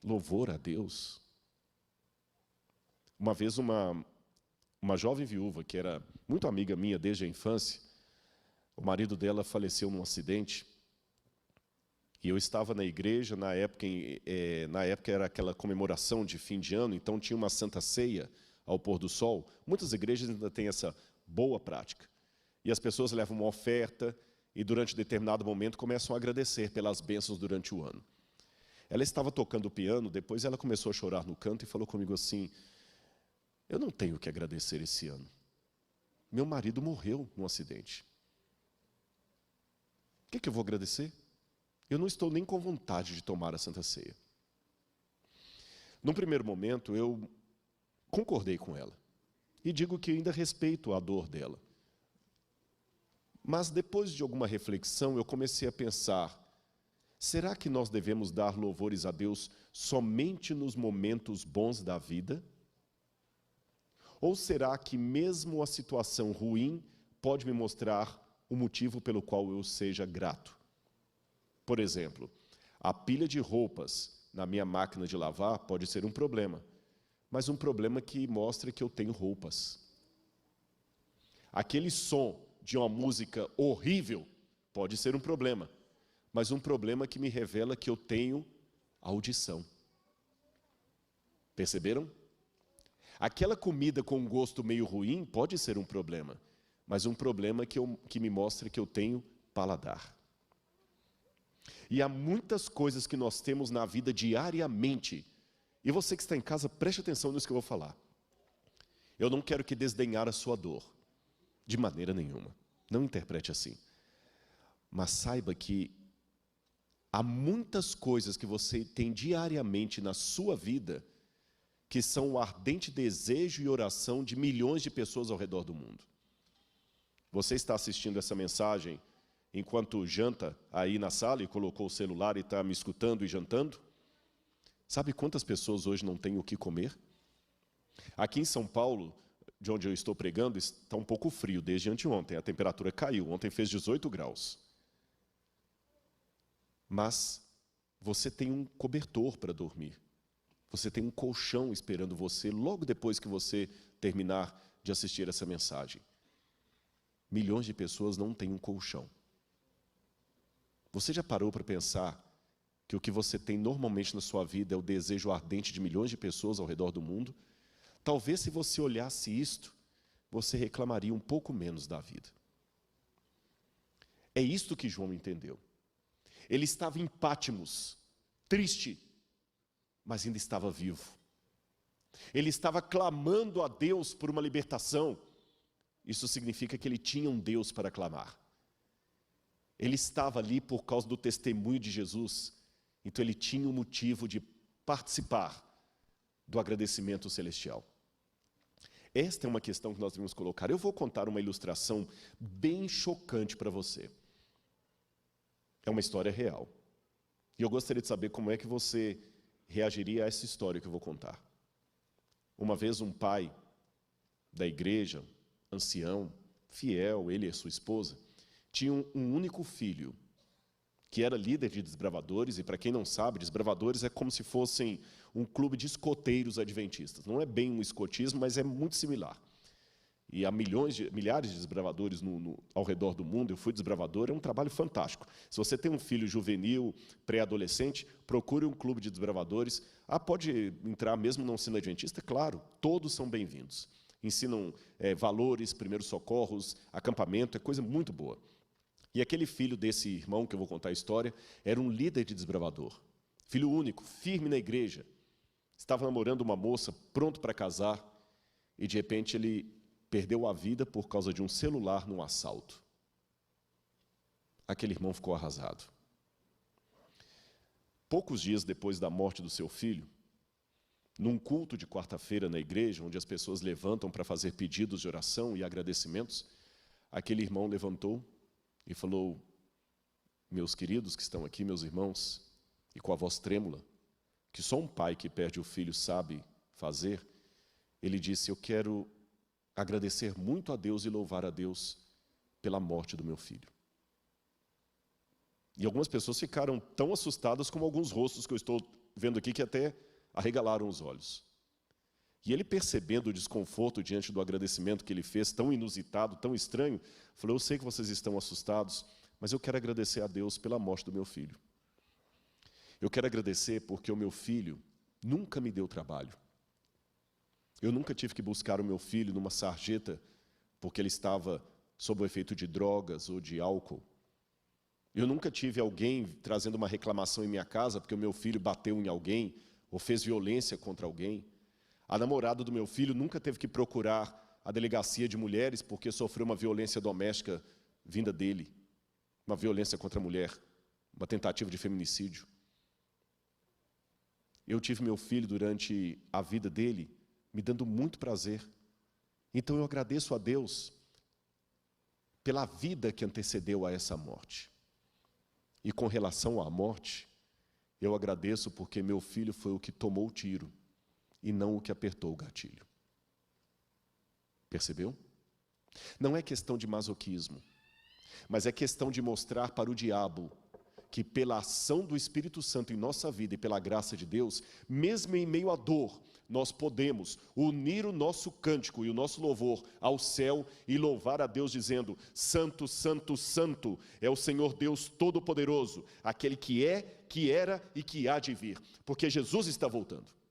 Louvor a Deus. Uma vez uma jovem viúva, que era muito amiga minha desde a infância, o marido dela faleceu num acidente, e eu estava na igreja, na época era aquela comemoração de fim de ano, então tinha uma santa ceia ao pôr do sol. Muitas igrejas ainda têm essa boa prática. E as pessoas levam uma oferta e durante determinado momento começam a agradecer pelas bênçãos durante o ano. Ela estava tocando o piano, depois ela começou a chorar no canto e falou comigo assim: eu não tenho o que agradecer esse ano. Meu marido morreu num acidente. O que eu vou agradecer? Eu não estou nem com vontade de tomar a Santa Ceia. Num primeiro momento, eu concordei com ela. E digo que ainda respeito a dor dela. Mas depois de alguma reflexão, eu comecei a pensar: será que nós devemos dar louvores a Deus somente nos momentos bons da vida? Ou será que mesmo a situação ruim pode me mostrar o motivo pelo qual eu seja grato? Por exemplo, a pilha de roupas na minha máquina de lavar pode ser um problema, mas um problema que mostra que eu tenho roupas. Aquele som de uma música horrível pode ser um problema, mas um problema que me revela que eu tenho audição. Perceberam? Aquela comida com um gosto meio ruim pode ser um problema, mas um problema que me mostra que eu tenho paladar. E há muitas coisas que nós temos na vida diariamente. E você que está em casa, preste atenção nisso que eu vou falar. Eu não quero que desdenhar a sua dor, de maneira nenhuma. Não interprete assim. Mas saiba que há muitas coisas que você tem diariamente na sua vida que são o ardente desejo e oração de milhões de pessoas ao redor do mundo. Você está assistindo essa mensagem enquanto janta aí na sala e colocou o celular e está me escutando e jantando? Sabe quantas pessoas hoje não têm o que comer? Aqui em São Paulo, de onde eu estou pregando, está um pouco frio desde anteontem. A temperatura caiu, ontem fez 18 graus. Mas você tem um cobertor para dormir. Você tem um colchão esperando você logo depois que você terminar de assistir essa mensagem. Milhões de pessoas não têm um colchão. Você já parou para pensar que o que você tem normalmente na sua vida é o desejo ardente de milhões de pessoas ao redor do mundo? Talvez se você olhasse isto, você reclamaria um pouco menos da vida. É isto que João entendeu. Ele estava em Pátimos, triste, mas ainda estava vivo. Ele estava clamando a Deus por uma libertação. Isso significa que ele tinha um Deus para clamar. Ele estava ali por causa do testemunho de Jesus. Então ele tinha um motivo de participar do agradecimento celestial. Esta é uma questão que nós devemos colocar. Eu vou contar uma ilustração bem chocante para você. É uma história real. E eu gostaria de saber como é que você reagiria a essa história que eu vou contar. Uma vez um pai da igreja, ancião, fiel, ele e sua esposa, tinham um único filho, que era líder de desbravadores, e para quem não sabe, desbravadores é como se fossem um clube de escoteiros adventistas. Não é bem um escotismo, mas é muito similar. E há milhares de desbravadores ao redor do mundo. Eu fui desbravador, é um trabalho fantástico. Se você tem um filho juvenil, pré-adolescente, procure um clube de desbravadores. Pode entrar mesmo não sendo adventista? Claro, todos são bem-vindos. Ensinam valores, primeiros socorros, acampamento, é coisa muito boa. E aquele filho desse irmão, que eu vou contar a história, era um líder de desbravador. Filho único, firme na igreja. Estava namorando uma moça, pronto para casar, e de repente ele perdeu a vida por causa de um celular num assalto. Aquele irmão ficou arrasado. Poucos dias depois da morte do seu filho, num culto de quarta-feira na igreja, onde as pessoas levantam para fazer pedidos de oração e agradecimentos, aquele irmão levantou e falou: meus queridos que estão aqui, meus irmãos, e com a voz trêmula, que só um pai que perde o filho sabe fazer, ele disse: eu quero agradecer muito a Deus e louvar a Deus pela morte do meu filho. E algumas pessoas ficaram tão assustadas como alguns rostos que eu estou vendo aqui que até arregalaram os olhos. E ele, percebendo o desconforto diante do agradecimento que ele fez, tão inusitado, tão estranho, falou: eu sei que vocês estão assustados, mas eu quero agradecer a Deus pela morte do meu filho. Eu quero agradecer porque o meu filho nunca me deu trabalho. Eu nunca tive que buscar o meu filho numa sarjeta porque ele estava sob o efeito de drogas ou de álcool. Eu nunca tive alguém trazendo uma reclamação em minha casa porque o meu filho bateu em alguém ou fez violência contra alguém. A namorada do meu filho nunca teve que procurar a delegacia de mulheres porque sofreu uma violência doméstica vinda dele, uma violência contra a mulher, uma tentativa de feminicídio. Eu tive meu filho durante a vida dele, me dando muito prazer. Então eu agradeço a Deus pela vida que antecedeu a essa morte. E com relação à morte, eu agradeço porque meu filho foi o que tomou o tiro e não o que apertou o gatilho. Percebeu? Não é questão de masoquismo, mas é questão de mostrar para o diabo que pela ação do Espírito Santo em nossa vida e pela graça de Deus, mesmo em meio à dor, nós podemos unir o nosso cântico e o nosso louvor ao céu e louvar a Deus dizendo: Santo, Santo, Santo é o Senhor Deus Todo-Poderoso, aquele que é, que era e que há de vir, porque Jesus está voltando.